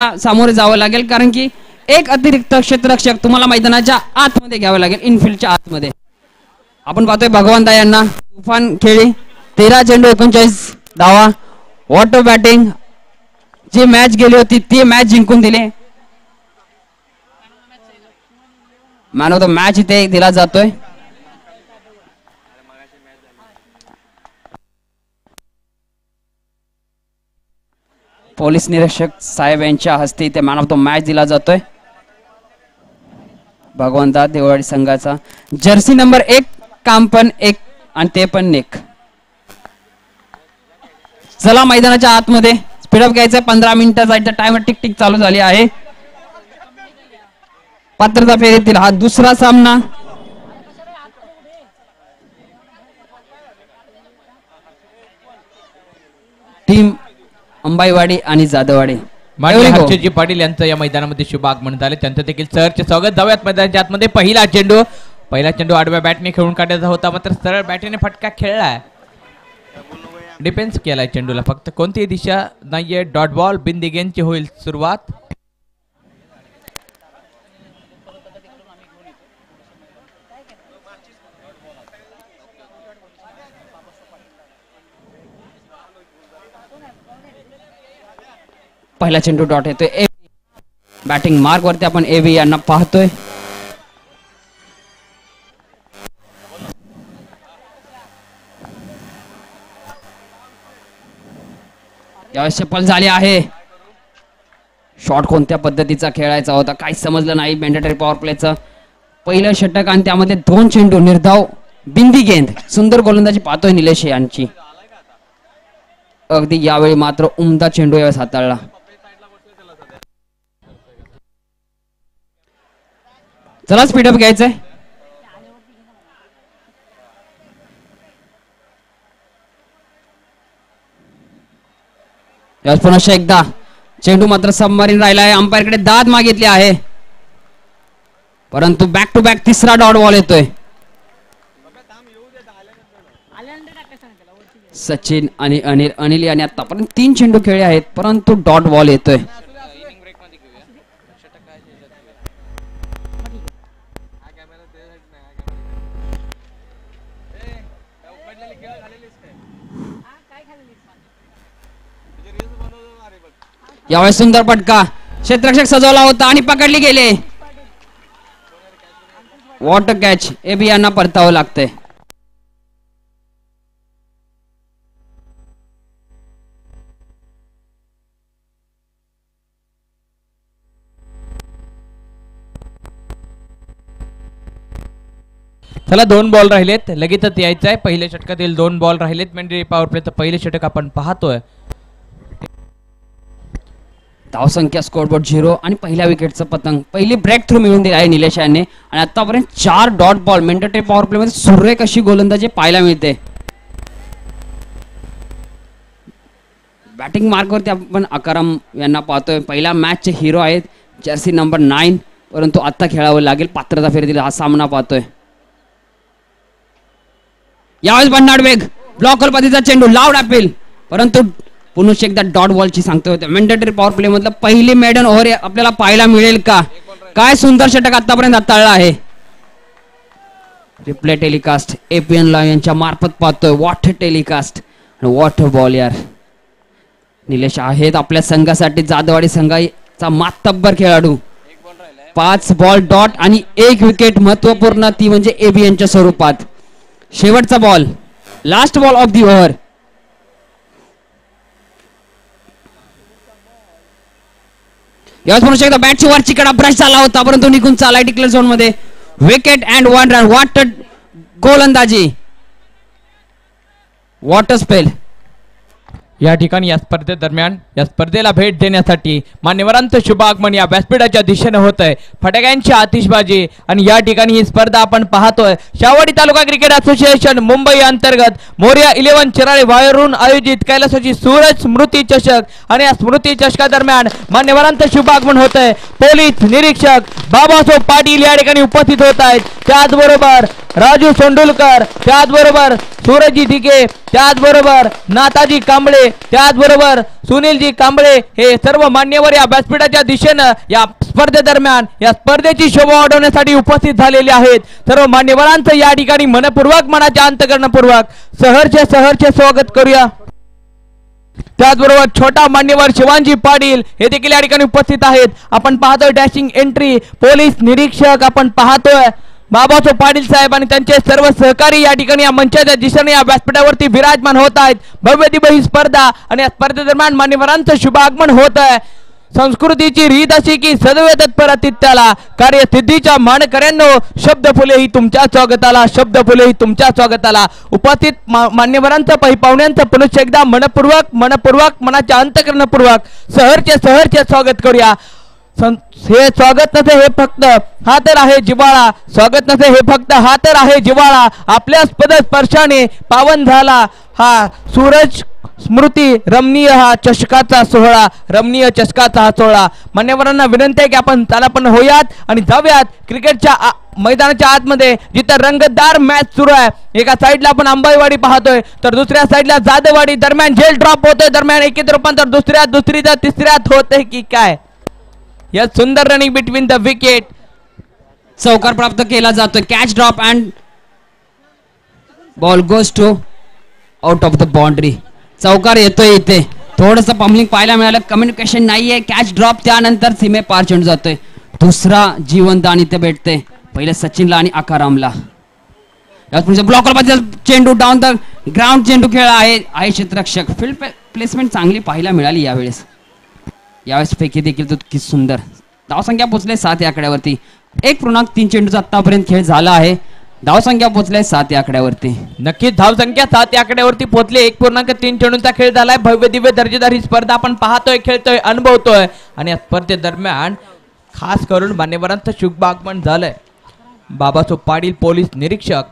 सामोरे जावं लागेल, कारण की एक अतिरिक्त क्षेत्ररक्षक तुम्हाला मैदानाच्या आतमध्ये घ्यावं लागेल, इनफिल्डच्या आतमध्ये. आपण पाहतोय भगवंता यांना. तुफान खेळी, 13 चेंडू 39 धावा. वॉटर बॅटिंग, जी मॅच गेली होती ती मॅच जिंकून दिली. मॅन ऑफ द मॅच इथे दिला जातोय. पोलीस निरीक्षक साहेब यांच्या हस्ते इथे मॅन ऑफ द मॅच दिला जातोय. भगवंता देवळवाडी संघाचा जर्सी नंबर 1 काम पण 1 आणि ते पण नेक. चला मैदानाच्या आतमध्ये स्पीडअप घ्यायचंय. 15 मिनिटाचा टाइमर टिक टिक चालू झाली आहे. पात्रता फेरीतील हा दुसरा सामना. टीम अंबाईवाडी आणि जाधववाडी. हर्षजी पाटील यांचं या मैदानामध्ये शुभ आगमन झाले, त्यांचं देखील सरचे स्वागत. जाऊयात मैदानाच्या आतमध्ये. पहिला चेंडू आडव्या बॅटने खेळून काढायचा होता, मात्र सरळ बॅटने फटका खेळलाय. डिफेन्स केलाय चेंडूला, फक्त कोणतीही दिशा नाहीये. Dot ball. बिंदी गेंदची होईल सुरुवात. पहिला चेंडू डॉट येतोय. बॅटिंग मार्क वरती आपण एबी यांना पाहतोय. यावेळेस चप्पल झाली आहे. शॉट कोणत्या पद्धतीचा खेळायचा होता काही समजलं नाही. मॅन्डेटरी पॉवर प्लेचं पहिलं षटक आणि त्यामध्ये 2 चेंडू निर्धाव बिंदी गेंद. सुंदर गोलंदाजी पाहतोय निलेश यांची. अगदी यावेळी मात्र उमदा चेंडू यावेळेस हाताळला. चला स्पीडअप घ्यायचंय. यावेळेस पुन्हा एकदा चेंडू मात्र सबमरीन राहिला आहे. अंपायरकडे दाद मागितली आहे, परंतु बॅक टू बॅक तिसरा डॉट बॉल येतोय. सचिन आणि अनिल यांनी आतापर्यंत 3 चेंडू खेळले आहेत, परंतु डॉट बॉल येतोय. यावेळेस सुंदर पटका. क्षेत्ररक्षक सजवला होता आणि पकडली गेले. Water catch. एबी यांना परतावं लागतंय. चला 2 बॉल राहिलेत, लगेचच यायचंय. पहिल्या षटकातील 2 बॉल राहिलेत. म्हणजे पॉवर प्लेचं पहिले षटक आपण पाहतोय. धावसंख्या स्कोरबोर्ड 0 आणि पहिल्या विकेटचं पतंग. पहिली ब्रेक थ्रू मिळून दिली आहे निलेश यांनी आणि आतापर्यंत 4 dot ball. Mandatory power play मध्ये सुरेख अशी गोलंदाजी पाहायला मिळते. बॅटिंग मार्क वरती आपण अकाराम यांना पाहतोय. पहिल्या मॅचचे हिरो आहेत, जर्सी नंबर 9, परंतु आता खेळावं लागेल. पात्रता फेरीतील हा सामना पाहतोय. यावेळेस भन्नाट वेग. ब्लॉकर पद्धतीचा चेंडू. लाऊड अपील, परंतु पुन्हा एकदा डॉट बॉलची सांगतो होते. मॅन्डेटरी पॉवर प्ले मधलं पहिली मेडन ओव्हर आपल्याला पाहायला मिळेल का? काय सुंदर षटक आतापर्यंत हाताळलं आहे. रिप्ले टेलिकास्ट एपीएन ला यांच्या मार्फत पाहतोय. वॉटर टेलिकास्ट आणि वॉटर बॉल. यार निलेश आहेत आपल्या संघासाठी जाधववाडी संघाचा मातब्बर खेळाडू. 5 बॉल डॉट आणि 1 विकेट. महत्वपूर्ण ती म्हणजे एबीएनच्या स्वरूपात. शेवटचा ball, last ball of the over. यावेळेस पुन्हा एकदा बॅटची वरची कडा ब्रश झाला होता, परंतु निघून चालाय डिक्लेअर झोन मध्ये. Wicket and 1 run. वॉटर गोलंदाजी, वॉटर स्पेल. या ठिकाणी या स्पर्धेदरम्यान या स्पर्धेला भेट देण्यासाठी मान्यवरांचं शुभ आगमन या व्यासपीठाच्या दिशेने होत आहे. फटाक्यांची आतिषबाजी आणि या ठिकाणी ही स्पर्धा आपण पाहतोय. शाहवाडी तालुका क्रिकेट असोसिएशन मुंबई अंतर्गत मोरया 11 चिराळे वायरून आयोजित कैलासवासी सूरज स्मृती चषक आणि या स्मृती चषकादरम्यान मान्यवरांचं शुभ आगमन होत आहे. पोलीस निरीक्षक बाबासाहेब पाटील या ठिकाणी उपस्थित होत आहेत. त्याचबरोबर राजू सोंडुलकर, त्याचबरोबर सूरजजी ढिगे, त्याचबरोबर नाथाजी कांबळे, त्याचबरोबर सुनीलजी कांबळे हे सर्व मान्यवर या व्यासपीठाच्या दिशेनं या स्पर्धेदरम्यान या स्पर्धेची शोभा वाढवण्यासाठी उपस्थित झालेले आहेत. सर्व मान्यवरांचं या ठिकाणी मनपूर्वक मनाच्या अंतःकरणपूर्वक सहर्ष स्वागत करूया. त्याचबरोबर छोटा मान्यवर शिवांजी पाटील हे देखील या ठिकाणी उपस्थित आहेत. आपण पाहतोय डॅशिंग एंट्री पोलीस निरीक्षक आपण पाहतोय बाबासाहेब पाटील साहेब आणि त्यांचे सर्व सहकारी या ठिकाणी या मंचाच्या दिशेने या व्यासपीठावरती विराजमान होत आहेत. भव्य दिव्य ही स्पर्धा आणि या स्पर्धेदरम्यान मान्यवरांचं शुभागमन होत आहे. संस्कृतीची रीत अशी की सदैव तत्पर अतिथ्याला, कार्यसिद्धीच्या मानकऱ्यांनो शब्द फुले ही तुमच्या स्वागताला, शब्द फुले ही तुमच्या स्वागताला. उपस्थित मान्यवरांचं पाहुण्यांचं पुनश्च एकदा मनपूर्वक मनाच्या अंतःकरणपूर्वक सहर्ष स्वागत करूया. हे स्वागत नसे हे फक्त हा तर आहे जिव्हाळा, स्वागत नसे हे फक्त हा तर आहे जिव्हाळा. आपल्या पद स्पर्शाने पावन झाला हा सूरज स्मृती रमणीय हा चषकाचा सोहळा, रमणीय चषकाचा हा सोहळा. मान्यवरांना विनंती आहे की आपण चालापण होऊयात आणि जाऊयात क्रिकेटच्या मैदानाच्या आतमध्ये जिथे रंगतदार मॅच सुरू आहे. एका साईडला आपण अंबाईवाडी पाहतोय तर दुसऱ्या साईडला जाधववाडी. दरम्यान झेल ड्रॉप होतोय, दरम्यान एकीत रूपांतर दुसरीचा तिसऱ्यात होतंय की काय. या सुंदर रनिंग बिटवीन द विकेट. चौकार प्राप्त केला जातोय. Catch drop and ball goes to out of the boundary. चौकार येतोय. इथे थोडंसं पम्पलिंग पाहायला मिळालं, कम्युनिकेशन नाहीये. कॅच ड्रॉप त्यानंतर सीमे पार चेंडू जातोय. दुसरा जीवनदान इथे भेटते. पहिले सचिनला आणि आकारामला. ब्लॉकर चेंडू डाऊन द ग्राउंड चेंडू खेळ आहे क्षेत्ररक्षक. फील्ड प्लेसमेंट चांगली पाहायला मिळाली यावेळेस. फेकी देखील तितकी सुंदर. धावसंख्या पोहोचले 7 या आकड्यावरती. 1.3 चेंडूचा आतापर्यंत खेळ झाला आहे. धावसंख्या पोहोचले 7 या आकड्यावरती. नक्कीच धावसंख्या 7 या आकड्यावरती पोहोचले. 1.3 चेंडूचा खेळ झालाय. भव्य दिव्य दर्जेदार ही स्पर्धा आपण पाहतोय, खेळतोय, अनुभवतोय आणि या स्पर्धेदरम्यान खास करून मान्यवरांचं शुभागमन झालंय. बाबासाहेब पाटील पोलीस निरीक्षक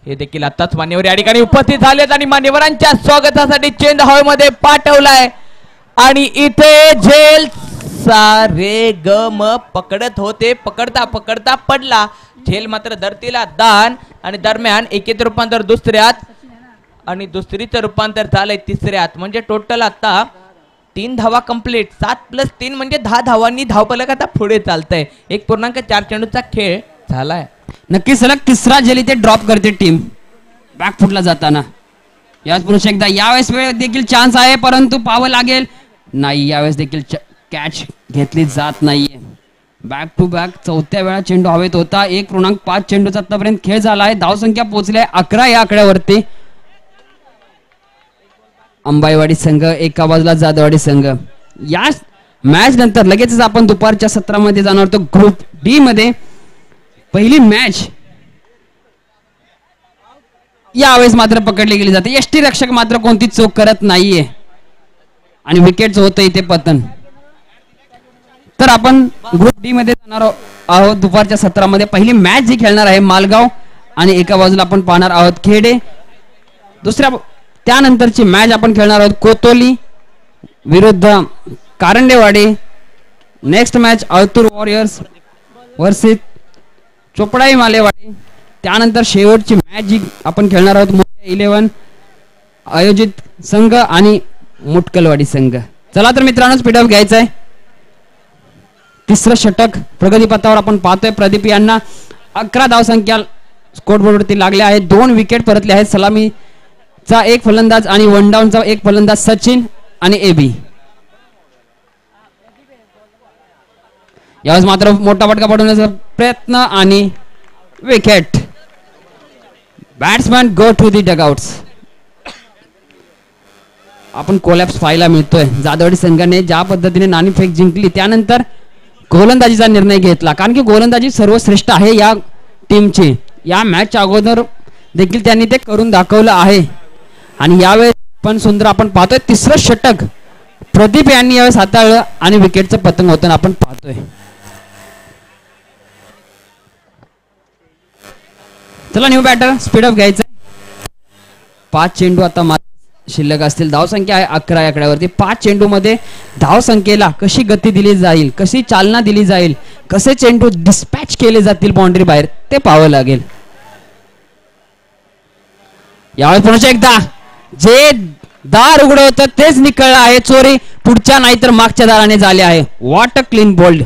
हे देखील आताच मान्यवर या ठिकाणी उपस्थित झालेत आणि मान्यवरांच्या स्वागतासाठी चेंड हवेमध्ये पाठवलाय. आणि इथे झेल सारे गम पकडत होते, पकडता पडला. झेल मात्र धरतीला दान आणि दरम्यान एकीत रूपांतर दुसऱ्यात आणि दुसरीचं रूपांतर झालंय तिसऱ्यात. म्हणजे टोटल आता 3 धावा कंप्लीट. 7+3 म्हणजे 10 धावांनी धावफलक आता पुढे चालतंय. 1.4 चेंडूचा खेळ झालाय. नक्की सलग तिसरा झेल इथे ड्रॉप करते टीम बॅकफुटला जाताना. याच पुरुष एकदा यावेळेस वेळ देखील चान्स आहे परंतु पाहावं लागेल. नाही, यावेळेस देखील कॅच घेतली जात नाहीये. बॅक टू बॅक चौथ्या वेळा चेंडू हवेत होता. 1.5 चेंडूचा आतापर्यंत खेळ झाला आहे. धावसंख्या पोहोचली 11 या आकड्यावरती. अंबाईवाडी संघ एका बाजूला, जाधववाडी संघ. या मॅच नंतर लगेचच आपण दुपारच्या सत्रामध्ये जाणार होतो. ग्रुप डी मध्ये पहिली मॅच यावेळेस मात्र पकडली गेली जाते. यष्टी रक्षक मात्र कोणती चूक करत नाहीये आणि विकेट होतं इथे पतन. तर आपण ग्रुप डी मध्ये जाणार आहोत दुपारच्या सत्रामध्ये. पहिली मॅच जी खेळणार आहे मालगाव आणि एका बाजूला आपण पाहणार आहोत खेडे. त्यानंतरची मॅच आपण खेळणार आहोत कोतोली विरुद्ध Karandewadi. Next match Altur Warriors versus Chopdai Malewadi. त्यानंतर शेवटची मॅच जी आपण खेळणार आहोत मोठ्या 11 आयोजित संघ आणि मुटकलवाडी संघ. चला तर मित्रांनो स्पीड अप घ्यायचा आहे. तिसरं षटक प्रगतीपथावर आपण पाहतोय. प्रदीप यांना 11 धावसंख्या स्कोरबोर्डवरती लागल्या आहेत. 2 विकेट परतले आहेत. सलामीचा 1 फलंदाज आणि वन डाऊनचा 1 फलंदाज सचिन आणि एबी. यावेळेस मात्र मोठा फटका पडवण्याचा प्रयत्न आणि wicket. Batsman go to the dugouts. आपण कोलॅप्स पाहायला मिळतोय. जाधववाडी संघाने ज्या पद्धतीने नाणेफेक जिंकली त्यानंतर गोलंदाजीचा निर्णय घेतला, कारण की गोलंदाजी सर्वश्रेष्ठ आहे या टीमची. या मॅचच्या अगोदर देखील त्यांनी ते करून दाखवलं आहे आणि यावेळेस पण सुंदर आपण पाहतोय. तिसरं षटक प्रदीप यांनी यावेळेस हाताळलं आणि विकेटचं पतंग होताना आपण पाहतोय. चला न्यू बॅटर स्पीडअप घ्यायचं. 5 चेंडू आता शिल्लक असतील. धावसंख्या आहे 11 या आकड्यावरती. 5 चेंडू मध्ये धावसंख्येला कशी गती दिली जाईल, कशी चालना दिली जाईल, कसे चेंडू डिस्पॅच केले जातील बाउंड्री बाहेर ते पाहावं लागेल. यावेळी पुन्हा एकदा जे दार उघड होतं तेच निकळलं आहे. चोरी पुढच्या नाही तर मागच्या दाराने झाली आहे. What a clean bowled.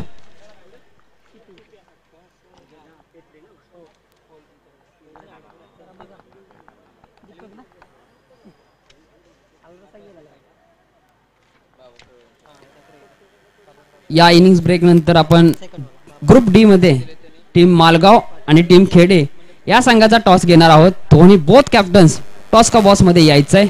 या इनिंग्स ब्रेक नंतर आपण ग्रुप डी मध्ये टीम मालगाव आणि टीम खेडे या संघाचा टॉस घेणार आहोत. दोन्ही बोथ कॅप्टन्स टॉस का बॉस मध्ये यायचंय.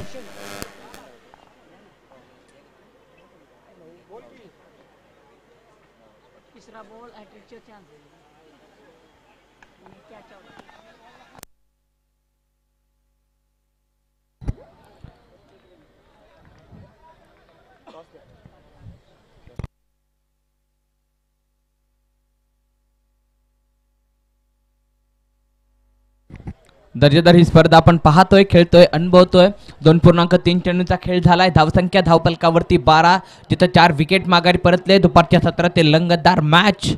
दर्जेदार ही स्पर्धा आपण पाहतोय, खेळतोय, अनुभवतोय. 2.3 चेंडूचा खेळ झालाय. धावसंख्या धावपलकावरती 12, जिथं 4 विकेट माघारी परतले. दुपारच्या सत्रातील लंगतदार मॅच.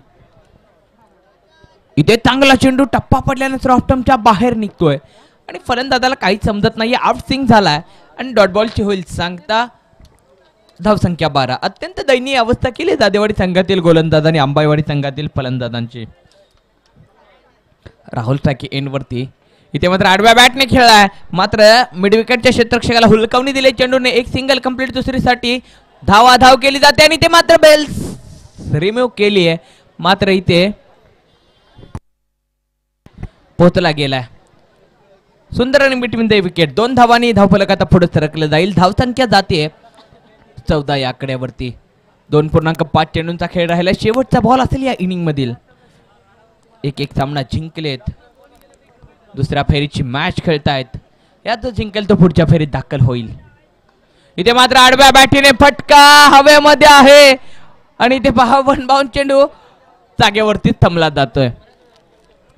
इथे चांगला चेंडू टप्पा पडल्यानंतर ऑफ्टमच्या बाहेर निघतोय आणि फलंदाजाला काहीच समजत नाहीये. आउट स्विंग झालाय आणि डॉट बॉलची होईल सांगता. धावसंख्या 12. अत्यंत दयनीय अवस्था केली जादेवाडी संघातील गोलंदाज आणि अंबाईवाडी संघातील फलंदाजांची. राहुल टाकी एंडवरती. इथे मात्र आडव्या बॅटने खेळलाय, मात्र मिड विकेटच्या क्षेत्ररक्षकाला हुलकावणी दिले. चेंडूने एक सिंगल कंप्लीट. दुसरीसाठी धाव केली जाते आणि ते मात्र बेल्स रिमूव्ह केली आहे. मात्र इथे पोहोचला गेलाय. सुंदर आणि बिटवीन द विकेट. 2 धावांनी धावफलक आता पुढे सरकलं जाईल. धावसंख्या जाते 14 या आकड्यावरती. 2.5 चेंडूंचा खेळ राहिला. शेवटचा बॉल असेल या इनिंग मधील. एक सामना जिंकलेत. दुसऱ्या फेरीची मॅच खेळतायत. यात जिंकेल तो पुढच्या फेरीत दाखल होईल. इथे मात्र आडव्या बॅटीने फटका हवेमध्ये आहे आणि इथे पहा वन बाउंड चेंडू जागेवरतीच थांबला जातोय.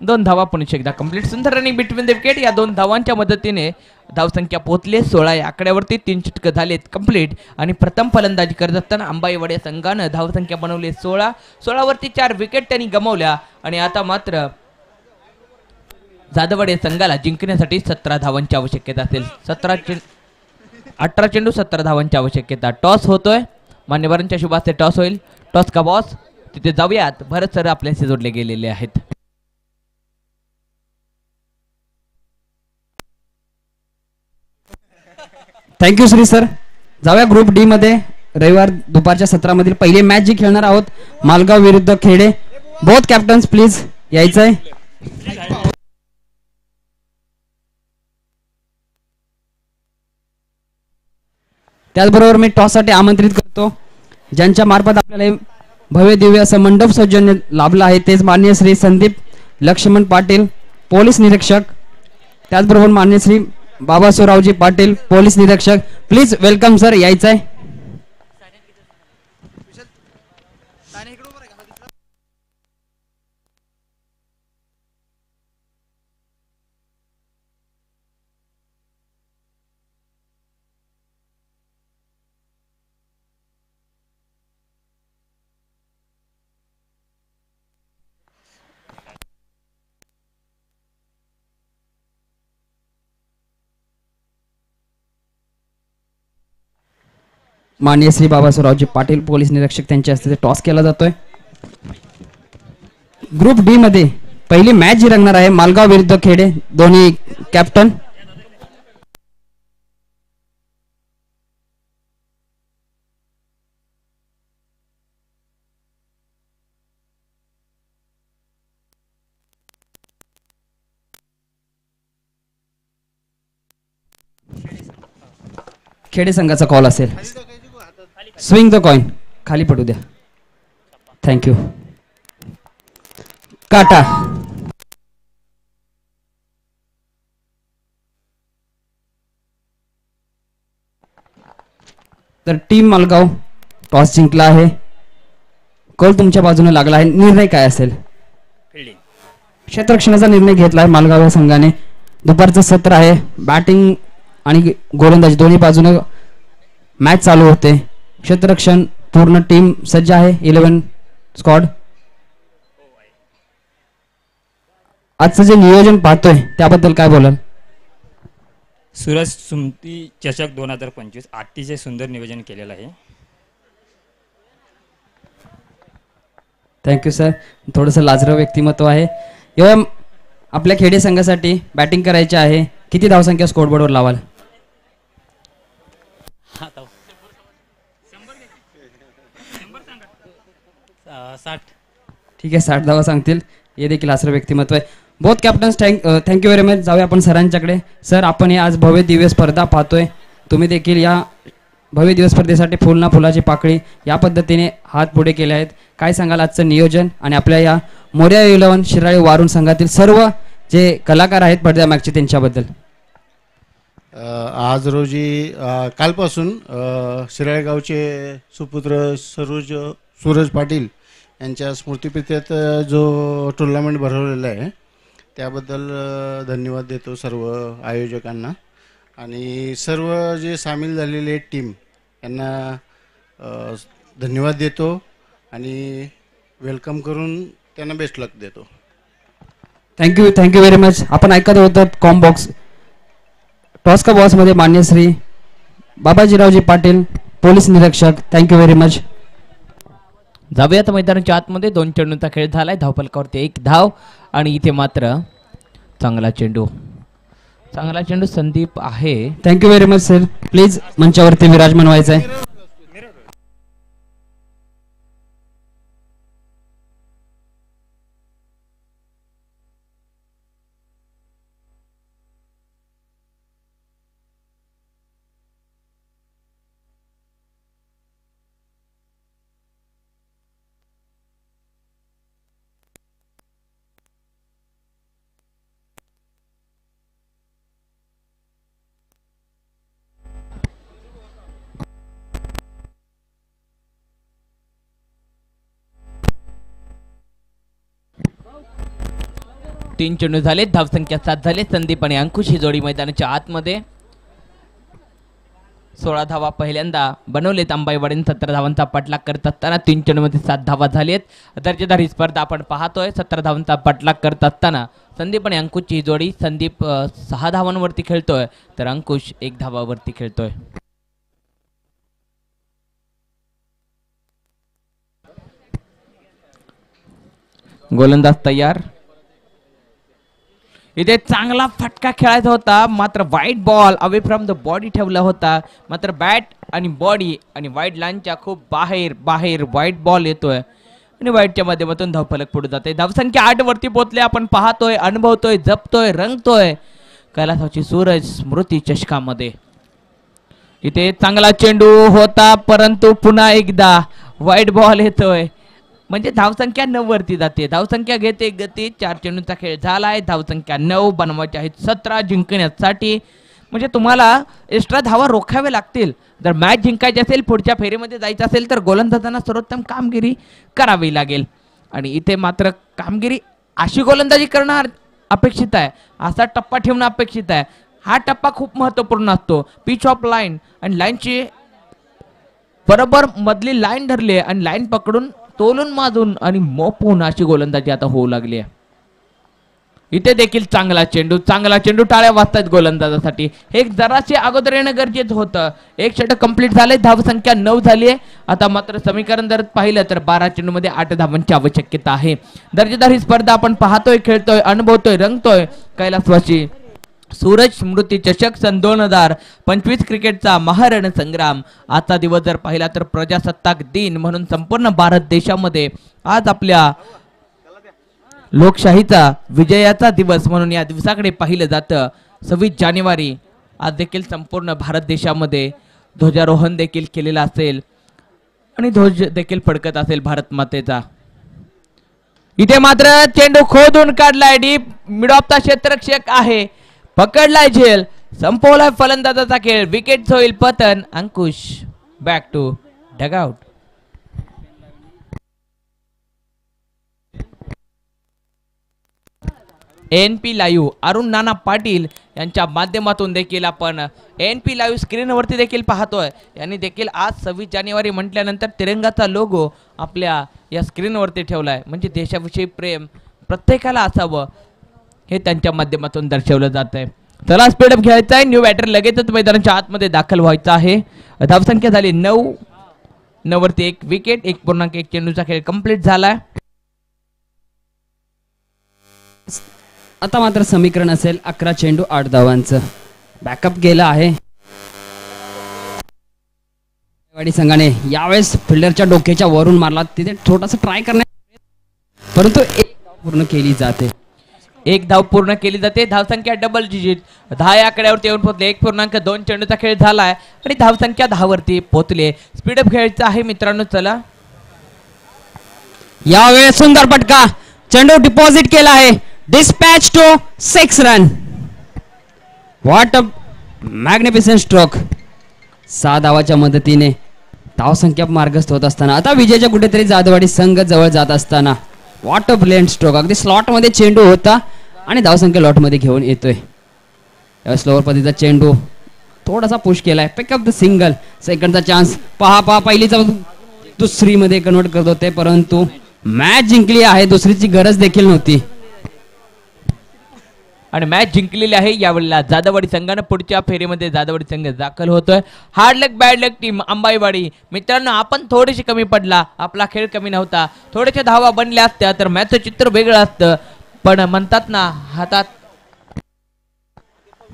2 धावा पुन्हा एकदा कंप्लीट. सुंदर रनिंग बिटवीन द विकेट. या 2 धावांच्या मदतीने धावसंख्या पोहोचले 16 या आकड्यावरती. 3 षटकं झालेत कंप्लीट आणि प्रथम फलंदाजी करत असताना अंबाईवाडी संघानं धावसंख्या बनवली 16 वरती 4 विकेट त्यांनी गमावल्या आणि आता मात्र जादवाडी संघाला जिंकण्यासाठी 17 धावांची आवश्यकता असेल. 18 चेंडू 17 धावांची आवश्यकता. टॉस होतोय. मान्यवरांच्या शुभास्ते टॉस होईल. टॉस का बॉस. तिथे जाऊयात. भरत सर आपल्याशी जोडले गेलेले आहेत. Thank you Shri sir. जाऊया ग्रुप डी मध्ये. रविवार दुपारच्या सत्रामधील पहिली मॅच जी खेळणार आहोत मालगाव विरुद्ध खेडे. बोथ कॅप्टन्स प्लीज यायचंय. त्याचबरोबर मी टॉस साठी आमंत्रित करतो ज्यांच्या मार्फत आपल्याला भव्य दिव्य असं मंडप सौजन्य लाभलं आहे तेच माननीय श्री संदीप लक्ष्मण पाटील पोलीस निरीक्षक. त्याचबरोबर माननीय श्री बाबासोरावजी पाटील पोलीस निरीक्षक. Please welcome sir. यायचंय. माननीय श्री बाबासोरावजी पाटील पोलीस निरीक्षक त्यांच्या हस्ते टॉस केला जातोय. ग्रुप डी मध्ये पहिली मॅच जी रंगणार आहे मालगाव विरुद्ध खेडे. दोन्ही कॅप्टन. खेडे संघाचा कॉल असेल. Swing the coin. खाली पडू द्या. थँक्यू. काटा. तर टीम मालगाव टॉस जिंकला आहे. कॉल तुमच्या बाजूने लागला आहे. निर्णय काय असेल? क्षेत्ररक्षणाचा निर्णय घेतला आहे मालगाव या संघाने. दुपारचं सत्र आहे. बॅटिंग आणि गोलंदाजी दोन्ही बाजूने मॅच चालू होते. क्षेत्ररक्षण पूर्ण टीम सज्ज आहे. 11 स्क्वॉड. आजचं जे नियोजन पाहतोय त्याबद्दल काय बोलाल? सूरज सुमती चषक 2025 अतिशय सुंदर नियोजन केलेलं आहे. Thank you sir. थोडंसं लाजरं व्यक्तिमत्व आहे. एवढं आपल्या खेडे संघासाठी बॅटिंग करायची आहे. किती धावसंख्या स्कोरबोर्डवर लावाल? 60. ठीक आहे, 60 धावा सांगतील. हे देखील लाजरं व्यक्तिमत्व आहे. Both captains thank you very much. जाऊया आपण सरांच्याकडे. सर, आपण हे आज भव्य दिव्य स्पर्धा पाहतोय. तुम्ही देखील या भव्य दिवस स्पर्धेसाठी फुल ना फुलाची पाकळी या पद्धतीने हात पुढे केले आहेत. काय सांगाल आजचं नियोजन आणि आपल्या या मोरया 11 शिराळे वारुण संघातील सर्व जे कलाकार आहेत पडद्यामागचे त्यांच्याबद्दल? आज रोजी कालपासून शिराळे गावचे सुपुत्र सूरज पाटील यांच्या स्मृतिप्रीत्यर्थ जो टुर्नामेंट भरवलेला आहे त्याबद्दल धन्यवाद देतो सर्व आयोजकांना आणि सर्व जे सामील झालेले टीम यांना धन्यवाद देतो आणि वेलकम करून त्यांना बेस्ट लक देतो. Thank you very much. आपण ऐकत होतात कॉम बॉक्स टॉस का बॉक्समध्ये मान्य श्री बाबाजीरावजी पाटील पोलीस निरीक्षक. Thank you very much. जाऊयात मैदानाच्या आतमध्ये. 2 चेंडूंचा खेळ झालाय. धावफलकावरती 1 धाव आणि इथे मात्र चांगला चेंडू संदीप आहे. Thank you very much sir. Please मंचावरती विराजमान व्हायचं आहे. तीन चेंडू झाले. धावसंख्या 7 झाले. संदीप आणि अंकुश ही जोडी मैदानाच्या आतमध्ये. 16 धावा पहिल्यांदा बनवलेत अंबाईवाडीने. 17 धावांचा पाठलाग करत असताना 3 चेंडूमध्ये 7 धावा झालेत. दर्जेदार ही स्पर्धा आपण पाहतोय. 17 धावांचा पाठलाग करत असताना संदीप आणि अंकुशची ही जोडी. संदीप 6 धावांवरती खेळतोय तर अंकुश 1 धावावरती खेळतोय. गोलंदाज तयार. इथे चांगला फटका खेळायचा होता मात्र वाईट ball away from the body ठेवला होता. मात्र बॅट आणि बॉडी आणि वाईट लाईनच्या खूप बाहेर वाईट बॉल येतोय आणि वाईटच्या माध्यमातून धावफलक पुढे जाते. धावसंख्या 8 वरती पोहोचले. आपण पाहतोय, अनुभवतोय, जपतोय, रंगतोय कैलासाची सूरज स्मृती चषकामध्ये. इथे चांगला चेंडू होता परंतु पुन्हा एकदा वाईट बॉल येतोय म्हणजे धावसंख्या 9 वरती जाते. धावसंख्या घेते गती. 4 चेंडूंचा खेळ झालाय. धावसंख्या 9 बनवायची आहेत 17 जिंकण्यासाठी. म्हणजे तुम्हाला एक्स्ट्रा धावा रोखावे लागतील. जर मॅच जिंकायची असेल, पुढच्या फेरीमध्ये जायचं असेल तर गोलंदाजांना सर्वोत्तम कामगिरी करावी लागेल. आणि इथे मात्र कामगिरी अशी गोलंदाजी करणं अपेक्षित आहे. असा टप्पा ठेवणं अपेक्षित आहे. हा टप्पा खूप महत्त्वपूर्ण असतो. पिच ऑफ लाईन आणि लाईनची बरोबर मधली लाईन धरली आणि लाईन पकडून तोलून माजून आणि मोपून अशी गोलंदाजी आता होऊ लागली आहे. इथे देखील चांगला चेंडू टाळ्या वाजतात गोलंदाजासाठी. हे जरासे अगोदर येणं गरजेचं होतं. 1 षटक कंप्लीट झाले. धावसंख्या 9 झाली आहे. आता मात्र समीकरण जर पाहिलं तर 12 चेंडूमध्ये 8 धावांची आवश्यकता आहे. दर्जेदार ही स्पर्धा आपण पाहतोय, खेळतोय, अनुभवतोय, रंगतोय. कैलासवासी सूरज स्मृती चषक सन 2025 क्रिकेटचा महारण संग्राम. आजचा दिवस जर पाहिला तर प्रजासत्ताक दिन म्हणून संपूर्ण भारत देशामध्ये आज आपल्या लोकशाहीचा विजयाचा दिवस म्हणून या दिवसाकडे पाहिलं जातं. 26 जानेवारी आज देखील संपूर्ण भारत देशामध्ये ध्वजारोहण देखील केलेलं असेल आणि ध्वज देखील फडकत असेल भारत मातेचा. इथे मात्र चेंडू खोदून काढलाय. डीप मिड ऑफ द क्षेत्ररक्षक आहे. पकडलाय झेल. संपवलाय फलंदाजाचा खेळ. विकेट होईल पतन. Ankush back to dugout. NP live Arun Nana Patil यांच्या माध्यमातून देखील आपण NP लाईव्ह स्क्रीनवरती देखील पाहतोय. यांनी देखील आज 26 जानेवारी म्हटल्यानंतर तिरंगाचा लोगो आपल्या या स्क्रीनवरती ठेवलाय. म्हणजे देशाविषयी प्रेम प्रत्येकाला असावं हे त्यांच्या माध्यमातून दर्शवलं जात आहे. चला स्पीडअप घ्यायचा आहे. न्यू बॅटर लगेचच मैदानाच्या आतमध्ये दाखल व्हायचा आहे. धावसंख्या झाली 9. 9 वरती 1 विकेट. 1.1 चेंडूचा खेळ कंप्लीट झालाय. आता मात्र समीकरण असेल 11 चेंडू 8 धावांचं. बॅकअप गेलं आहे वाडी संघाने. यावेळेस फिल्डरच्या डोक्याच्या वरून मारला. तिथे छोटासा ट्राय करण्यात परंतु एक धाव पूर्ण केली जाते. 1 धाव पूर्ण केली जाते. धावसंख्या डबल डिजिट 10 या आकड्यावरती येऊन पोहोचले. 1.2 चेंडूचा खेळ झालाय आणि धावसंख्या 10 वरती पोहोचले. स्पीडअप खेळायचं आहे मित्रांनो. चला यावेळेस सुंदर फटका. चेंडू डिपॉझिट केला आहे. Dispatch to 6 run. What a magnificent stroke. 6 धावाच्या मदतीने धावसंख्या मार्गस्थ होत असताना आता विजयाच्या कुठेतरी जाधववाडी संघ जवळ जात असताना व्हॉट अ ब्रिलियंट स्ट्रोक. अगदी स्लॉट मध्ये चेंडू होता आणि धावसंख्या लॉट मध्ये घेऊन येतोय. स्लोअर पद्धतीचा चेंडू थोडासा पुश केलाय. Pick up the single. सेकंडचा चान्स. पहा पहिलीचा दुसरी मध्ये कन्वर्ट करत होते परंतु मॅच जिंकली आहे. दुसरीची गरज देखील नव्हती आणि मॅच जिंकलेली आहे. यावेळेला जाधववाडी संघानं पुढच्या फेरीमध्ये जाधववाडी संघ दाखल होतोय. हार्ड लक बॅड लक टीम अंबाईवाडी. मित्रांनो आपण थोडेसे कमी पडला. आपला खेळ कमी नव्हता. थोड्याशा धावा बनल्या असत्या तर मॅचचं चित्र वेगळं असतं. पण म्हणतात ना हातात.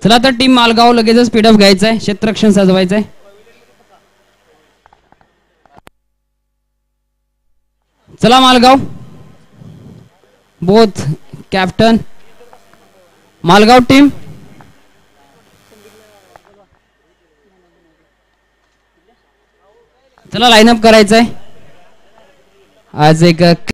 चला तर टीम मालगाव लगेच स्पीडअप घ्यायचंय. क्षेत्ररक्षण सजवायचंय. चला Malgaon. Both captain Malgaon team. चला लाईनअप करायचंय. आज एक